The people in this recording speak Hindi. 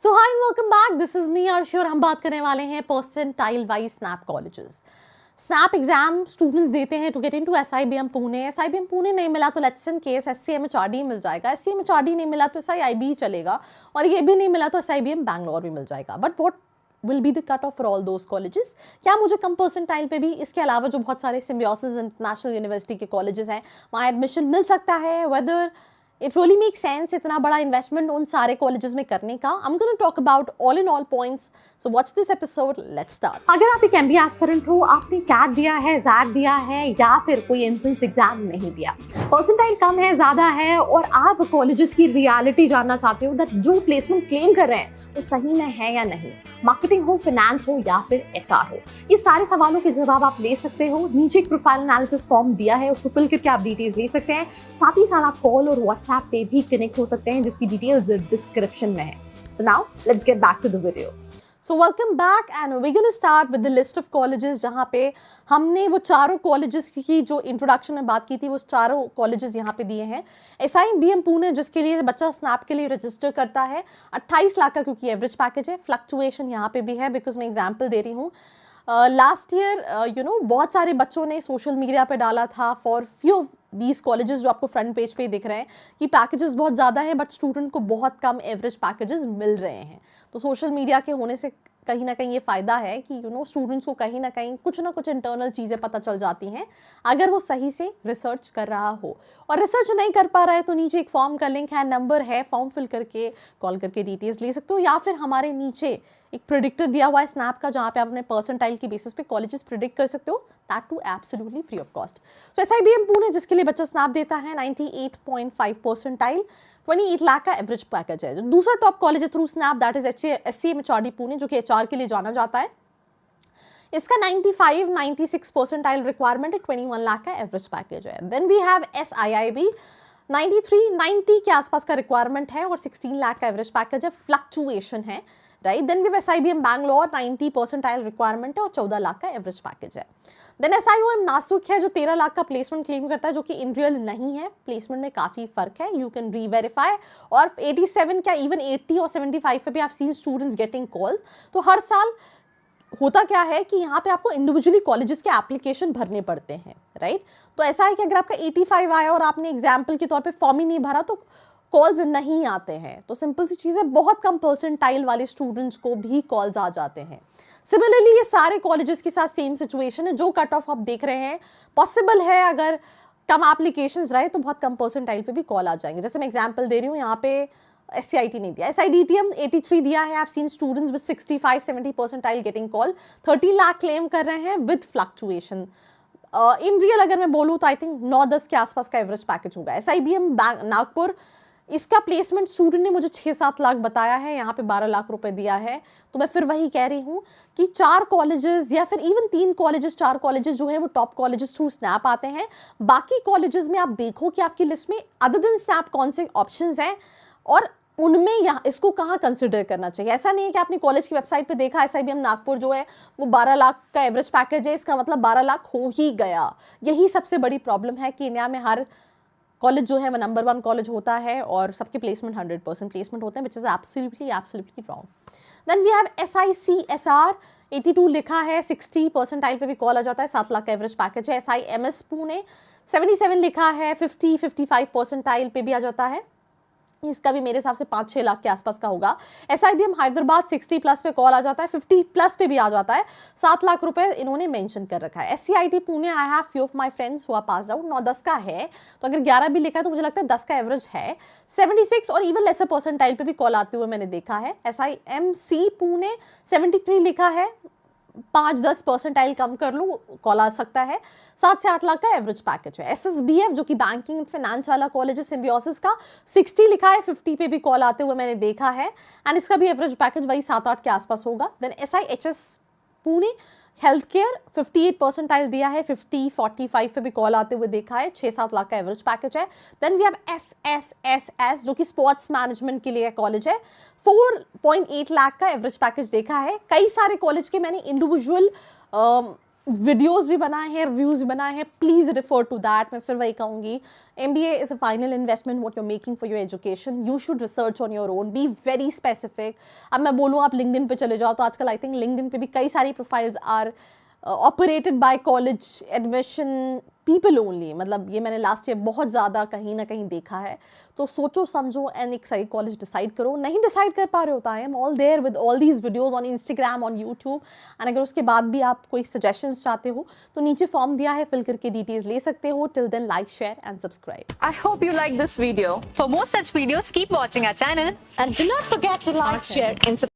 So hi welcome back, this is me Arshi और हम बात करने वाले हैं percentile wise SNAP colleges. SNAP exam students देते हैं to get into SIBM Pune. SIBM Pune नहीं मिला तो लेट्स इन केस एससीएमएचआरडी मिल जाएगा। एससीएमएचआरडी नहीं मिला तो एसआईआईबी चलेगा, और ये भी नहीं मिला तो एसआईबीएम बैंगलोर भी मिल जाएगा। But what will be the cut off for all those colleges? क्या मुझे कम परसेंटाइल पे भी इसके अलावा जो बहुत सारे सिम्बियोसिस इंटरनेशनल यूनिवर्सिटी के कॉलेजेस हैं वहाँ एडमिशन मिल सकता है? Whether it really make sense इतना बड़ा इन्वेस्टमेंट उन सारे कॉलेजेस में करने का? I am gonna talk about all in all points, so watch this episode, let's start. अगर आप एक एमबीए एस्पिरेंट हो, आपने कैट दिया है, जैट दिया है या फिर कोई एंट्रेंस एग्जाम नहीं दिया, परसेंटाइल कम है, ज्यादा है, और आप कॉलेजेस की रियलिटी जानना चाहते हो दैट जो प्लेसमेंट क्लेम कर रहे हैं वो सही में है या नहीं, मार्केटिंग हो, फाइनेंस हो या फिर एचआर हो, ये सारे सवालों के जवाब आप ले सकते हो। नीचे एक प्रोफाइल एनालिसिस फॉर्म दिया है, उसको फिल करके आप डिटेल्स ले सकते हैं। साथ ही साथ आप कॉल और व्हाट्सएप पे भी कनेक्ट हो सकते हैं, जिसकी डिटेल्स डिस्क्रिप्शन में है। So now let's get back to the video. So welcome back and we gonna start with the list of colleges, जहाँ पे हमने वो चारों कॉलेजेस की जो इंट्रोडक्शन में बात की थी वो चारों कॉलेजेस यहाँ पे दिए हैं। एसआईबीएम पुणे जिसके लिए बच्चा स्नैप के लिए रजिस्टर करता है 28 लाख का, क्योंकि एवरेज पैकेज है। फ्लक्चुएशन यहाँ पे भी है बिकॉज मैं एग्जाम्पल दे रही हूँ। लास्ट ईयर बहुत सारे बच्चों ने सोशल मीडिया पे डाला था फॉर फ्यू दीज कॉलेजेस जो आपको फ्रंट पेज पे दिख रहे हैं कि पैकेजेस बहुत ज़्यादा है बट स्टूडेंट को बहुत कम एवरेज पैकेजेस मिल रहे हैं। तो सोशल मीडिया के होने से कहीं ना कहीं ये फ़ायदा है कि स्टूडेंट्स को कहीं ना कहीं कुछ ना कुछ इंटरनल चीज़ें पता चल जाती हैं अगर वो सही से रिसर्च कर रहा हो। और रिसर्च नहीं कर पा रहा है तो नीचे एक फॉर्म का लिंक है, नंबर है, फॉर्म फिल करके कॉल करके डिटेल्स ले सकते हो, या फिर हमारे नीचे एक प्रिडिक्टर दिया हुआ है स्नैप का जहाँ पे आप अपने परसेंटाइल की बेसिस पे कॉलेजेस प्रिडिक्ट कर सकते हो, that too absolutely free of cost. So SIBM Pune जिसके लिए बच्चा स्नैप देता है 98.5 परसेंटाइल, 28 लाख का एवरेज पैकेज है। जो दूसरा टॉप कॉलेज है through SNAP that is SCMHRD Pune, जो कि एचआर के लिए जाना जाता है। इसका 96 परसेंटाइल रिक्वायरमेंट है, 21 लाख का एवरेज पैकेज है। देन वी हैव एसआईआईबी 90 के आसपास का रिक्वायरमेंट है और 16 लाख का एवरेज पैकेज है। फ्लक्चुएशन है, right. Then we have SIBM Bangalore 90 percentile requirement है और 14 लाख का एवरेज पैकेज है। देन एसआईओएम नासुक है जो 13 लाख का प्लेसमेंट क्लेम करता है, जो कि इन रियल नहीं है। प्लेसमेंट में काफ़ी फर्क है, यू कैन रीवेरीफाई। और 87 क्या इवन 80 और 75 पे भी आप सीन स्टूडेंट्स गेटिंग कॉल। तो हर साल होता क्या है कि यहाँ पे आपको इंडिविजुअली कॉलेजेस के एप्लीकेशन भरने पड़ते हैं, राइट। तो ऐसा है कि अगर आपका 85 आया और आपने एग्जाम्पल के तौर पे फॉर्म ही नहीं भरा तो कॉल्स नहीं आते हैं। तो सिंपल सी चीज़ है, बहुत कम परसेंटाइल वाले स्टूडेंट्स को भी कॉल्स आ जाते हैं। सिमिलरली ये सारे कॉलेजेस के साथ सेम सिचुएशन है। जो कट ऑफ आप देख रहे हैं पॉसिबल है, अगर कम एप्लीकेशंस रहे तो बहुत कम परसेंटाइल पे भी कॉल आ जाएंगे। जैसे मैं एग्जांपल दे रही हूँ, यहाँ पे एससीआईटी नहीं दिया, एसआईडीटीएम 83 दिया है। I have seen students with 65-70 percentile getting call, 13 lakh claim कर रहे हैं विद फ्लक्चुएशन। इन रियल अगर मैं बोलूँ तो आई थिंक 9-10 के आसपास का एवरेज पैकेज होगा। एसआईबीएम नागपुर, इसका प्लेसमेंट स्टूडेंट ने मुझे 6-7 लाख बताया है, यहाँ पे 12 लाख रुपए दिया है। तो मैं फिर वही कह रही हूँ कि 4 कॉलेजेस या फिर इवन 3 कॉलेजेस 4 कॉलेजेस जो है वो टॉप कॉलेजेस थ्रू स्नैप आते हैं। बाकी कॉलेजेस में आप देखो कि आपकी लिस्ट में अदर देन स्नैप कौन से ऑप्शंस हैं और उनमें यहाँ इसको कहाँ कंसिडर करना चाहिए। ऐसा नहीं है कि आपने कॉलेज की वेबसाइट पे देखा एसआईबीएम नागपुर जो है वो 12 लाख का एवरेज पैकेज है, इसका मतलब 12 लाख हो ही गया। यही सबसे बड़ी प्रॉब्लम है कि इंडिया में हर कॉलेज जो है वो नंबर 1 कॉलेज होता है और सबके प्लेसमेंट 100% प्लेसमेंट होते हैं, which is absolutely wrong. Then we have SICSR 82 लिखा है, 60 परसेंटाइल पे भी कॉल आ जाता है, 7 लाख का एवरेज पैकेज है। एसआईएमएस पुणे 77 लिखा है, 50-55 परसेंटाइल पे भी आ जाता है, इसका भी मेरे हिसाब से 5-6 लाख के आसपास का होगा। एसआईबीएम हैदराबाद 60 प्लस पे कॉल आ जाता है, 50 प्लस पे भी आ जाता है, 7 लाख रुपए इन्होंने मेंशन कर रखा है। SCIT Pune, I have few of my friends who are passed out, 9-10 का है, तो अगर 11 भी लिखा है तो मुझे लगता है 10 का एवरेज है। 76 और इवन लेसर परसेंटाइल पे भी कॉल आते हुए मैंने देखा है। एसआईएमसी पुणे 73 लिखा है, 5-10 परसेंटाइल कम कर लूँ कॉल आ सकता है, 7 से 8 लाख का एवरेज पैकेज है। एसएसबीएफ जो कि बैंकिंग एंड फाइनेंस वाला कॉलेज है, सिम्बियोसिस का 60 लिखा है, 50 पे भी कॉल आते हुए मैंने देखा है, एंड इसका भी एवरेज पैकेज वही 7-8 के आसपास होगा। Then SIHS Pune health care 58 percentile दिया है, 50-45 पे भी कॉल आते हुए देखा है, 6-7 लाख का एवरेज पैकेज है। देन वी हैव एसएसएसएस जो कि स्पोर्ट्स मैनेजमेंट के लिए कॉलेज है, 4.8 लाख का एवरेज पैकेज देखा है। कई सारे कॉलेज के मैंने इंडिविजुअल वीडियोस भी बनाए हैं, रिव्यूज़ भी बनाए हैं, प्लीज़ रेफर टू दैट। मैं फिर वही कहूँगी, MBA is a final investment what you are making for your education. You should research on your own, be very specific. अब मैं बोलूँ आप लिंक्डइन पे चले जाओ, तो आजकल आई थिंक लिंक्डइन पे भी कई सारी profiles are operated by college admission people only. मतलब ये मैंने लास्ट ईयर बहुत ज़्यादा कहीं ना कहीं देखा है। तो सोचो समझो एंड एक सही कॉलेज डिसाइड करो। नहीं डिसाइड कर पा रहे हो तो I am all there with all these videos on Instagram, on YouTube. And अगर उसके बाद भी आप कोई सजेशंस चाहते हो तो नीचे फॉर्म दिया है, फिल करके डिटेल्स ले सकते हो। Till then, like, share and subscribe. I hope you like this video. For more such videos, keep watching our channel. And do not forget to like, share, and subscribe.